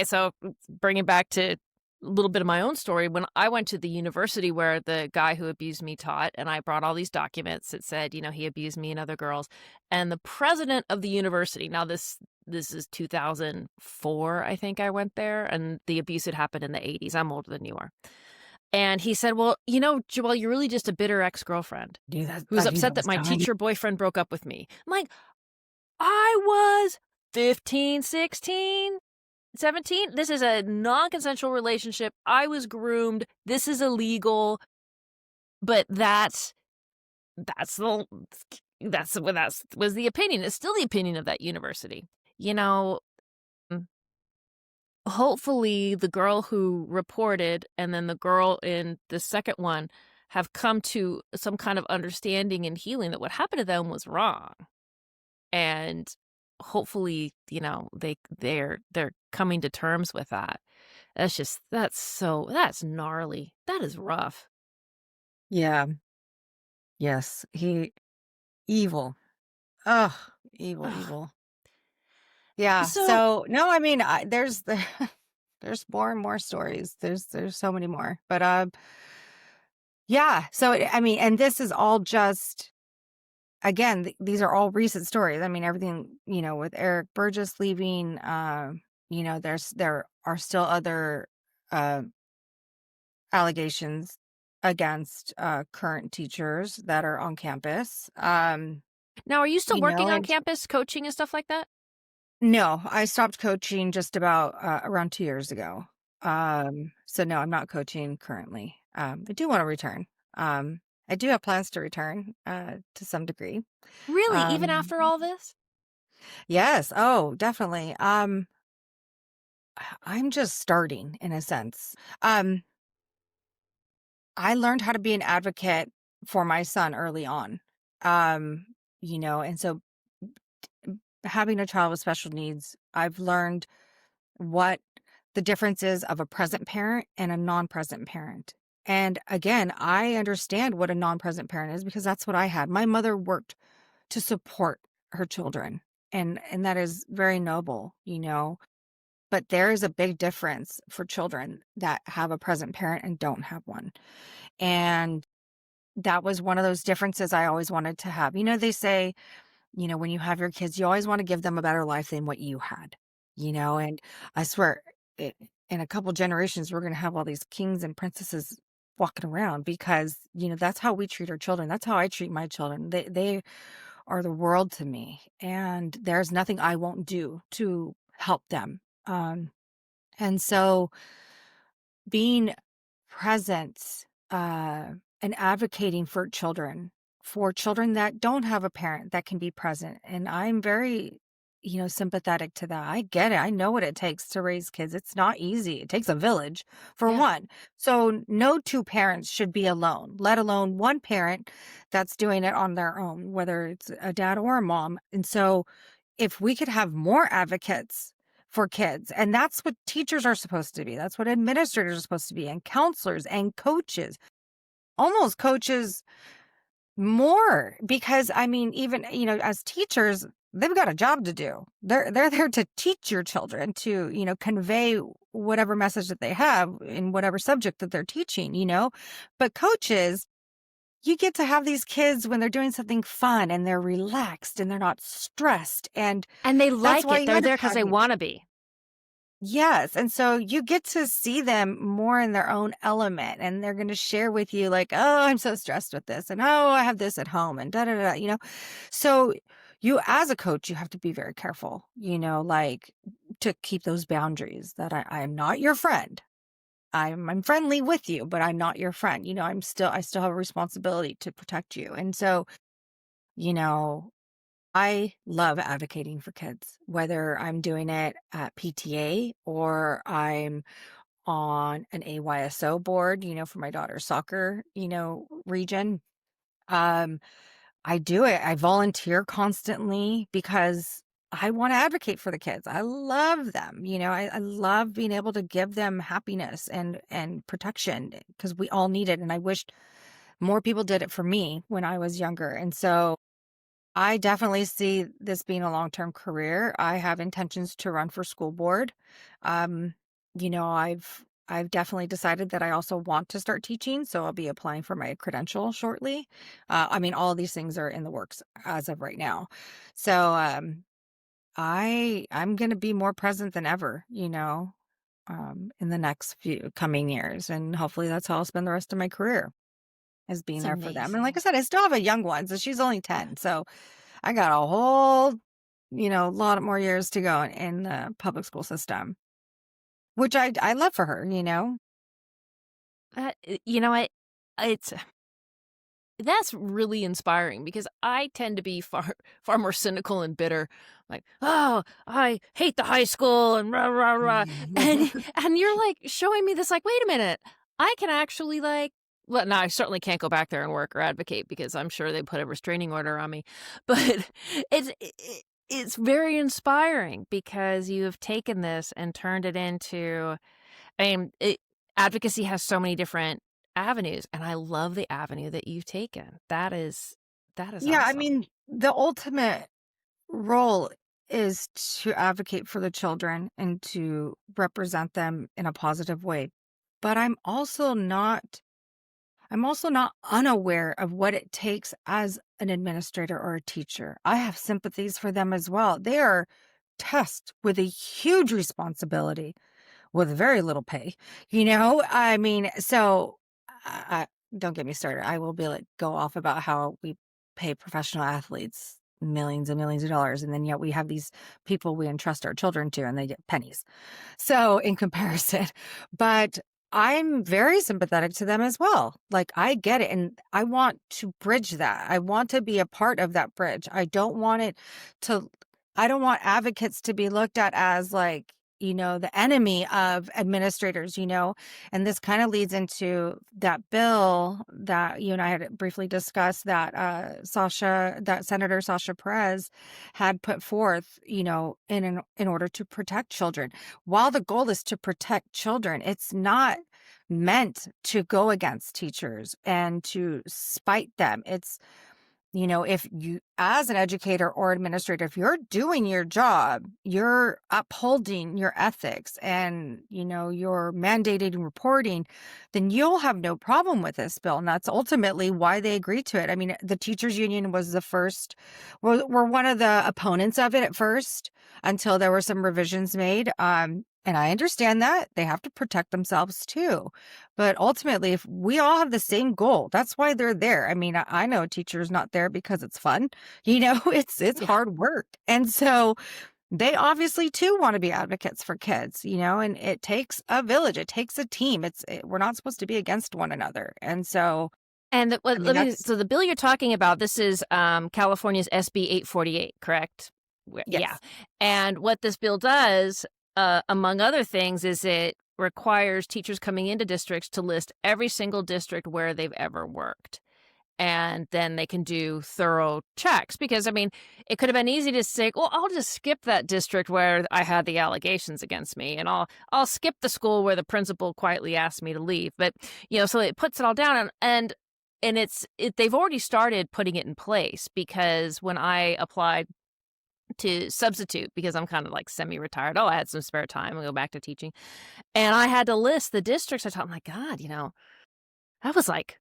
so bringing back to a little bit of my own story, when I went to the university where the guy who abused me taught, and I brought all these documents that said, he abused me and other girls, and the president of the university, now this is 2004, I think I went there, and the abuse had happened in the 80s. I'm older than you are. And he said, well, Joelle, you're really just a bitter ex-girlfriend who's upset that my teacher boyfriend broke up with me. I'm like, I was 15, 16, 17. This is a non-consensual relationship. I was groomed. This is illegal. But that was the opinion. It's still the opinion of that university. Hopefully the girl who reported and then the girl in the second one have come to some kind of understanding and healing that what happened to them was wrong. And hopefully, they're coming to terms with that. That's gnarly. That is rough. Yeah. Yes. Evil. Ugh, evil. Yeah. So no, I mean, there's more and more stories. There's so many more, but yeah. So I mean, and this is all just, again, these are all recent stories. I mean, everything, with Eric Burgess leaving, there are still other allegations against current teachers that are on campus. Now, are you still working on campus, coaching and stuff like that? No, I stopped coaching just about around 2 years ago. So no, I'm not coaching currently. I do want to return. I do have plans to return to some degree. Really? Even after all this? Yes. Oh, definitely. I'm just starting in a sense. I learned how to be an advocate for my son early on. And so having a child with special needs, I've learned what the difference is of a present parent and a non-present parent. And again, I understand what a non-present parent is because that's what I had. My mother worked to support her children, and that is very noble, but there is a big difference for children that have a present parent and don't have one. And that was one of those differences I always wanted to have. They say, when you have your kids, you always want to give them a better life than what you had, and I swear in a couple generations, we're going to have all these kings and princesses walking around because, that's how we treat our children. That's how I treat my children. They are the world to me, and there's nothing I won't do to help them. And so being present and advocating for children that don't have a parent that can be present. And I'm very, sympathetic to that. I get it. I know what it takes to raise kids. It's not easy. It takes a village for one. So no two parents should be alone, let alone one parent that's doing it on their own, whether it's a dad or a mom. And so if we could have more advocates for kids, and that's what teachers are supposed to be. That's what administrators are supposed to be, and counselors and coaches. Almost coaches More, because I mean, even, as teachers, they've got a job to do. They're there to teach your children, to, convey whatever message that they have in whatever subject that they're teaching. But coaches, you get to have these kids when they're doing something fun and they're relaxed and they're not stressed. And And they that's like why it. you They're end up there because they having. want to be. Yes. And so you get to see them more in their own element, and they're going to share with you like, oh, I'm so stressed with this, and oh, I have this at home, and da da da. So you, as a coach, you have to be very careful, like, to keep those boundaries that I am not your friend. I'm friendly with you, but I'm not your friend. I still have a responsibility to protect you. And so, you know, I love advocating for kids, whether I'm doing it at PTA or I'm on an AYSO board, for my daughter's soccer, region. Um, I do it. I volunteer constantly because I want to advocate for the kids. I love them. I love being able to give them happiness and protection, because we all need it. And I wished more people did it for me when I was younger. And so I definitely see this being a long-term career. I have intentions to run for school board. Um, I've definitely decided that I also want to start teaching, so I'll be applying for my credential shortly. I mean, all of these things are in the works as of right now. So I'm going to be more present than ever, in the next few coming years, and hopefully that's how I'll spend the rest of my career, is being It's there for them. And like I amazing. said, I still have a young one, so she's only 10. So I got a whole, lot more years to go in the public school system, which I love for her. You know what? It's That's really inspiring, because I tend to be far more cynical and bitter. Like, oh, I hate the high school and rah rah rah. And you're like showing me this, like, wait a minute, I can actually, like, well, no, I certainly can't go back there and work or advocate, because I'm sure they put a restraining order on me. But it's very inspiring, because you have taken this and turned it into, I mean, advocacy has so many different avenues, and I love the avenue that you've taken. That is Yeah, I awesome. mean, the ultimate role is to advocate for the children and to represent them in a positive way. But I'm also not unaware of what it takes as an administrator or a teacher. I have sympathies for them as well. They are tasked with a huge responsibility with very little pay. I mean, so don't get me started. I will be like, go off about how we pay professional athletes millions and millions of dollars, and then yet we have these people we entrust our children to, and they get pennies. So in comparison, but I'm very sympathetic to them as well. Like, I get it. And I want to bridge that. I want to be a part of that bridge. To, I don't want advocates to be looked at as like, the enemy of administrators, and this kind of leads into that bill that you and I had briefly discussed, that Senator Sasha Perez had put forth, in order to protect children. While the goal is to protect children, it's not meant to go against teachers and to spite them. It's, if you, as an educator or administrator, if you're doing your job, you're upholding your ethics and, you're mandating reporting, then you'll have no problem with this bill. And that's ultimately why they agreed to it. I mean, the teachers union was were one of the opponents of it at first, until there were some revisions made. And I understand that they have to protect themselves too. But ultimately, if we all have the same goal, that's why they're there. I mean, I know a teacher's not there because it's fun. It's Yeah. hard work. And so they obviously too want to be advocates for kids, and it takes a village, it takes a team. We're not supposed to be against one another. And so, And I mean, that's, so the bill you're talking about, this is California's SB 848, correct? Yeah. yes. And what this bill does, among other things, is it requires teachers coming into districts to list every single district where they've ever worked. And then they can do thorough checks, because, I mean, it could have been easy to say, well, I'll just skip that district where I had the allegations against me, and I'll skip the school where the principal quietly asked me to leave. But, so it puts it all down, and they've already started putting it in place, because when I applied to substitute, because I'm kind of like semi-retired. I had some spare time and go back to teaching. And I had to list the districts I taught. I'm like, God, that was like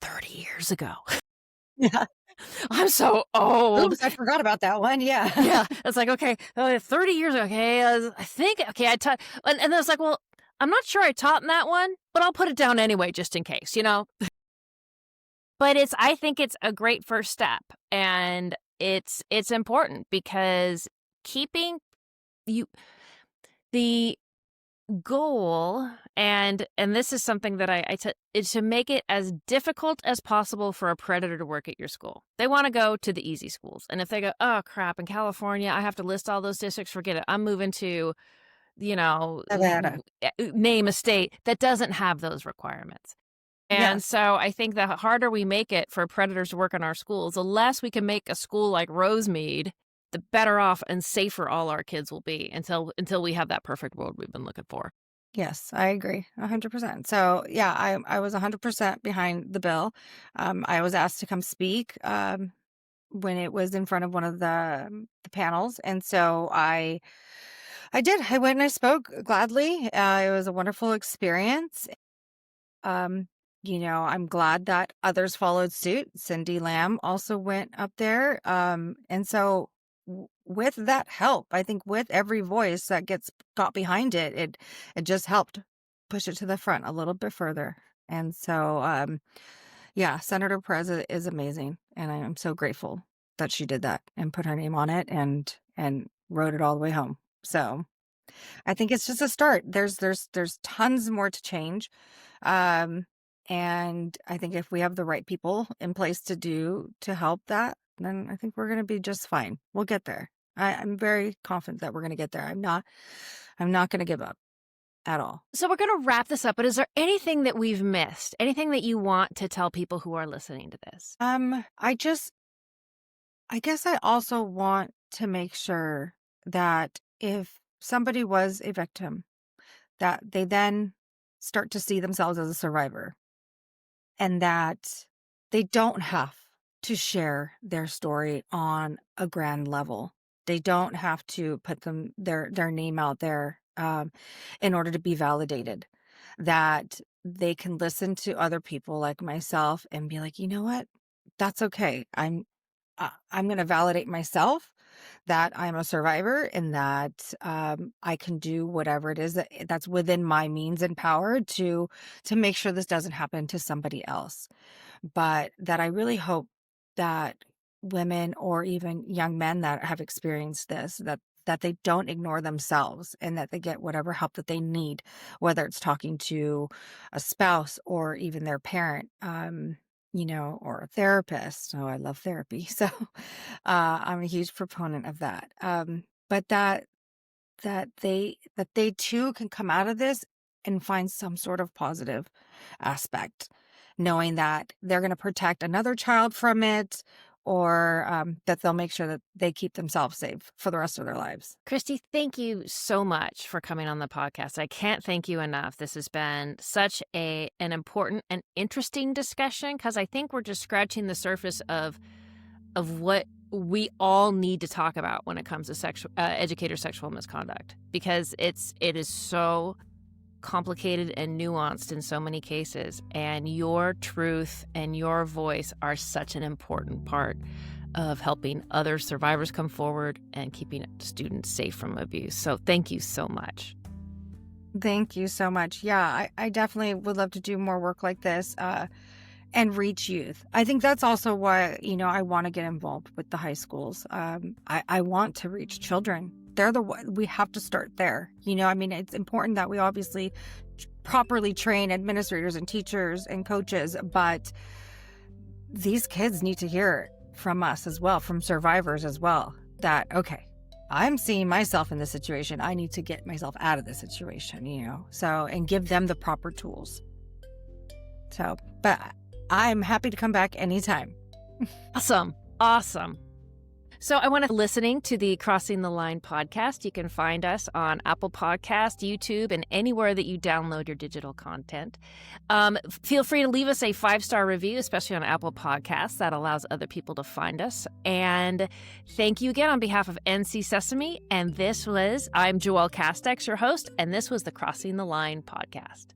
30 years ago. Yeah. I'm so old. Oops, I forgot about that one. Yeah. Yeah. It's like, okay, 30 years ago. Okay. I think, okay, I taught. And then it's like, well, I'm not sure I taught in that one, but I'll put it down anyway, just in case, But I think it's a great first step. And it's important, because keeping the goal, and this is something that is to make it as difficult as possible for a predator to work at your school. They want to go to the easy schools. And if they go, oh crap, in California, I have to list all those districts, forget it. I'm moving to, Nevada. name a state that doesn't have those requirements. And Yes. so I think the harder we make it for predators to work in our schools, the less we can make a school like Rosemead, the better off and safer all our kids will be until we have that perfect world we've been looking for. Yes, I agree 100%. So yeah, I was 100% behind the bill. I was asked to come speak when it was in front of one of the panels, and so I did. I went and I spoke gladly. It was a wonderful experience. Um, I'm glad that others followed suit. Cindy Lamb also went up there. And so with that help, I think with every voice that got behind it, it just helped push it to the front a little bit further. And so, yeah, Senator Perez is amazing, and I am so grateful that she did that and put her name on it and rode it all the way home. So I think it's just a start. There's tons more to change. Um, and I think if we have the right people in place to help that, then I think we're going to be just fine. We'll get there. I'm very confident that we're going to get there. I'm not going to give up at all. So we're going to wrap this up, but is there anything that we've missed? Anything that you want to tell people who are listening to this? I guess I also want to make sure that if somebody was a victim, that they then start to see themselves as a survivor, and that they don't have to share their story on a grand level. They don't have to put their name out there in order to be validated. That they can listen to other people like myself and be like, you know what? That's okay. I'm going to validate myself that I'm a survivor, and that I can do whatever it is that's within my means and power to make sure this doesn't happen to somebody else. But that I really hope that women, or even young men that have experienced this, that they don't ignore themselves, and that they get whatever help that they need, whether it's talking to a spouse or even their parent. Or a therapist. Oh, I love therapy. So I'm a huge proponent of that. But that they too can come out of this and find some sort of positive aspect, knowing that they're going to protect another child from it, or that they'll make sure that they keep themselves safe for the rest of their lives. Kristy, thank you so much for coming on the podcast. I can't thank you enough. This has been such an important and interesting discussion, because I think we're just scratching the surface of what we all need to talk about when it comes to educator sexual misconduct, because it is so complicated and nuanced in so many cases, and your truth and your voice are such an important part of helping other survivors come forward and keeping students safe from abuse. So thank you so much. Thank you so much. Yeah, I definitely would love to do more work like this and reach youth. I think that's also why, I want to get involved with the high schools. I want to reach children. We have to start there. It's important that we obviously properly train administrators and teachers and coaches, but these kids need to hear it from us as well, from survivors as well, that, okay, I'm seeing myself in this situation. I need to get myself out of this situation, and give them the proper tools. So, but I'm happy to come back anytime. Awesome. So I want to listening to the Crossing the Line podcast. You can find us on Apple Podcast, YouTube, and anywhere that you download your digital content. Feel free to leave us a 5-star review, especially on Apple Podcasts. That allows other people to find us. And thank you again on behalf of NC Sesame. And I'm Joelle Casteix, your host, and this was the Crossing the Line podcast.